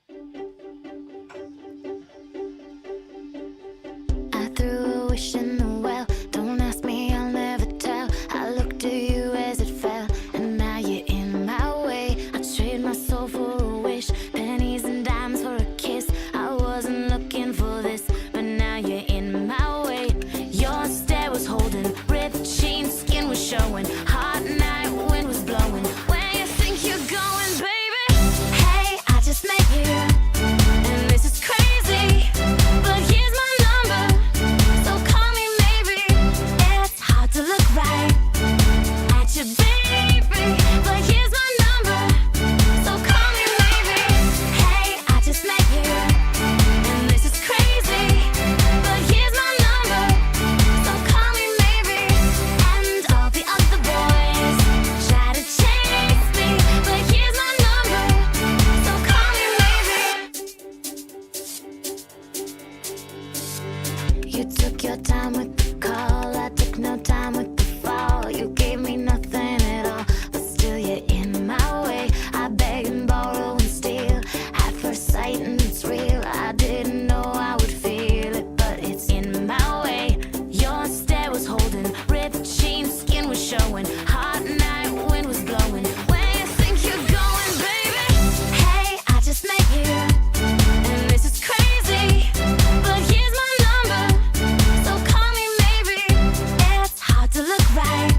I threw a wish in the well. Don't ask me, I'll never tell. I looked at you as it fell, and now you're in my way. I trade my soul for a wish, pennies and dimes for a kiss. I wasn't looking for this, but now you're in my way. Your stare was holding, ripped jeans, skin was showing. Hot night, wind was blowing. Where you think you're going, baby? Hey, I just met you, and this is crazy, but here's my number, so call me maybe. It's hard to look right at you, baby, but here's my number, so call me maybe. Hey, I just met you, and this is crazy, but here's my number, so call me maybe. And all the other boys try to chase me, but here's my number, so call me maybe. You took your time with the call, I took no time with the fall. You gave me nothing at all, but still you're in my way. I beg and borrow and steal at first sight, and it's real. I didn't know I would feel it, but it's in my way. Your stare was holding, ripped jeans, skin was showing. Hot night, wind was blowing. Where you think you're going, baby? Hey, I just met you, and this is crazy, but here's my number, so call me maybe. It's hard to look right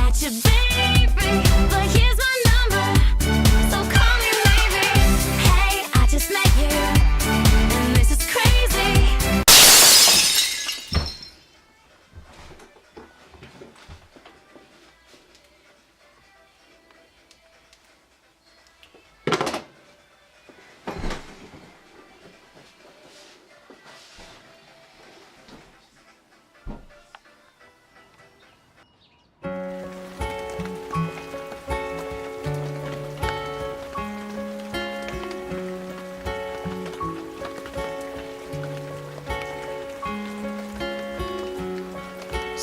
at you, baby, but here's my number, so call me maybe. Hey, I just met you, and this is crazy.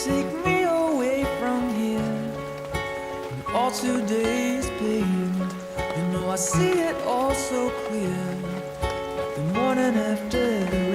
Take me away from here, and all today's pain. You know I see it all so clear, like the morning after.